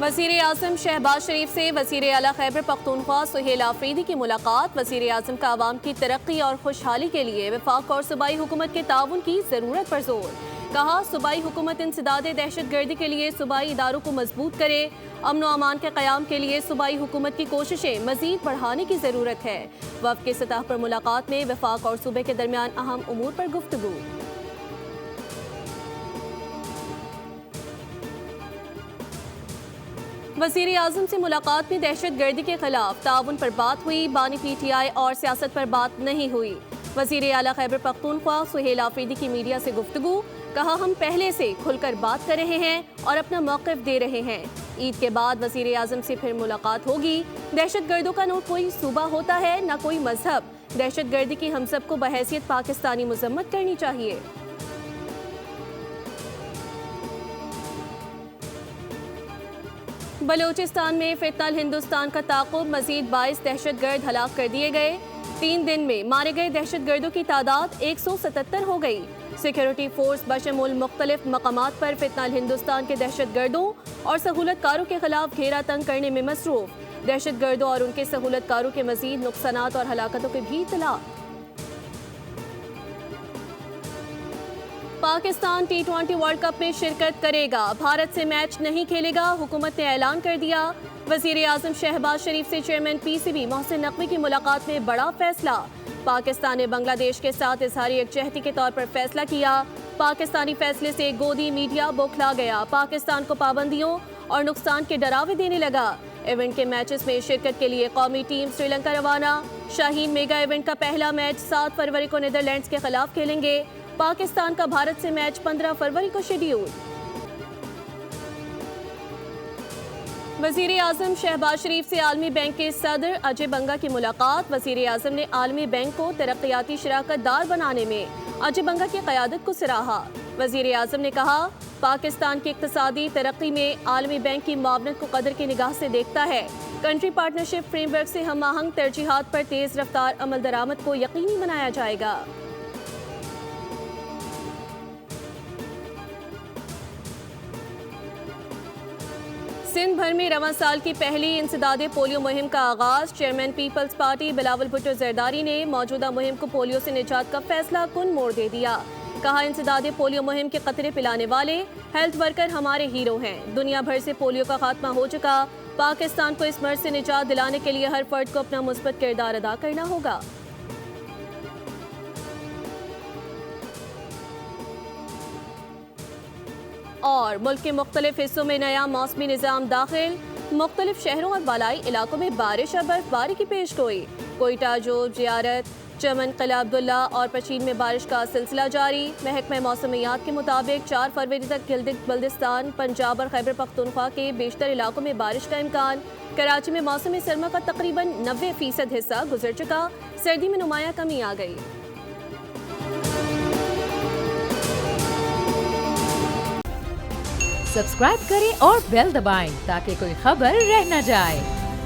وزیر اعظم شہباز شریف سے وزیر اعلیٰ خیبر پختونخوا سہیل آفریدی کی ملاقات۔ وزیر اعظم کا عوام کی ترقی اور خوشحالی کے لیے وفاق اور صوبائی حکومت کے تعاون کی ضرورت پر زور۔ کہا صوبائی حکومت انسداد دہشت گردی کے لیے صوبائی اداروں کو مضبوط کرے، امن و امان کے قیام کے لیے صوبائی حکومت کی کوششیں مزید بڑھانے کی ضرورت ہے۔ وفد کی سطح پر ملاقات میں وفاق اور صوبے کے درمیان اہم امور پر گفتگو۔ وزیر اعظم سے ملاقات میں دہشت گردی کے خلاف تعاون پر بات ہوئی، بانی پی ٹی آئی اور سیاست پر بات نہیں ہوئی۔ وزیر اعلیٰ خیبر پختونخوا سہیل آفریدی کی میڈیا سے گفتگو۔ کہا ہم پہلے سے کھل کر بات کر رہے ہیں اور اپنا موقف دے رہے ہیں۔ عید کے بعد وزیر اعظم سے پھر ملاقات ہوگی۔ دہشت گردوں کا نہ کوئی صوبہ ہوتا ہے نہ کوئی مذہب۔ دہشت گردی کی ہم سب کو بحیثیت پاکستانی مذمت کرنی چاہیے۔ بلوچستان میں فتنہ ہندوستان کا تعاقب، مزید 22 دہشت گرد ہلاک کر دیے گئے۔ 3 دن میں مارے گئے دہشت گردوں کی تعداد 177 ہو گئی۔ سیکیورٹی فورس بشمول مختلف مقامات پر فتنہ ہندوستان کے دہشت گردوں اور سہولت کاروں کے خلاف گھیرا تنگ کرنے میں مصروف۔ دہشت گردوں اور ان کے سہولت کاروں کے مزید نقصانات اور ہلاکتوں کی بھی اطلاع۔ پاکستان T20 ورلڈ کپ میں شرکت کرے گا، بھارت سے میچ نہیں کھیلے گا، حکومت نے اعلان کر دیا۔ وزیر اعظم شہباز شریف سے chairman P C B Mohsin Naqvi کی ملاقات میں بڑا فیصلہ۔ پاکستان نے بنگلہ دیش کے ساتھ اظہار یکجہتی کے طور پر فیصلہ کیا۔ پاکستانی فیصلے سے گودی میڈیا بوکھلا گیا، پاکستان کو پابندیوں اور نقصان کے ڈراوے دینے لگا۔ ایونٹ کے میچز میں شرکت کے لیے قومی ٹیم سری لنکا روانہ۔ شاہین میگا ایونٹ کا پہلا میچ 7 فروری کو نیدرلینڈز کے خلاف کھیلیں گے۔ پاکستان کا بھارت سے میچ 15 فروری کو شیڈیول۔ وزیر اعظم شہباز شریف سے عالمی بینک کے صدر اجے بنگا کی ملاقات۔ وزیر اعظم نے عالمی بینک کو ترقیاتی شراکت دار بنانے میں اجے بنگا کی قیادت کو سراہا۔ وزیر اعظم نے کہا پاکستان کی اقتصادی ترقی میں عالمی بینک کی معاونت کو قدر کی نگاہ سے دیکھتا ہے۔ کنٹری پارٹنرشپ فریم ورک سے ہم آہنگ ترجیحات پر تیز رفتار عمل درآمد کو یقینی بنایا جائے گا۔ سندھ بھر میں رواں سال کی پہلی انسداد پولیو مہم کا آغاز۔ چیئرمین پیپلز پارٹی بلاول بھٹو زرداری نے موجودہ مہم کو پولیو سے نجات کا فیصلہ کن موڑ دے دیا۔ کہا انسداد پولیو مہم کے قطرے پلانے والے ہیلتھ ورکر ہمارے ہیرو ہیں۔ دنیا بھر سے پولیو کا خاتمہ ہو چکا، پاکستان کو اس مرض سے نجات دلانے کے لیے ہر فرد کو اپنا مثبت کردار ادا کرنا ہوگا۔ اور ملک کے مختلف حصوں میں نیا موسمی نظام داخل، مختلف شہروں اور بالائی علاقوں میں بارش اور برف باری کی پیش گوئی۔ کوئٹہ، جوب، زیارت، چمن، قلعہ عبداللہ اور پشین میں بارش کا سلسلہ جاری۔ محکمہ موسمیات کے مطابق 4 فروری تک گلگت بلتستان، پنجاب اور خیبر پختونخوا کے بیشتر علاقوں میں بارش کا امکان۔ کراچی میں موسم سرما کا تقریباً 90% حصہ گزر چکا، سردی میں نمایاں کمی آ گئی۔ سبسکرائب کریں اور بیل دبائیں تاکہ کوئی خبر رہ نہ جائے۔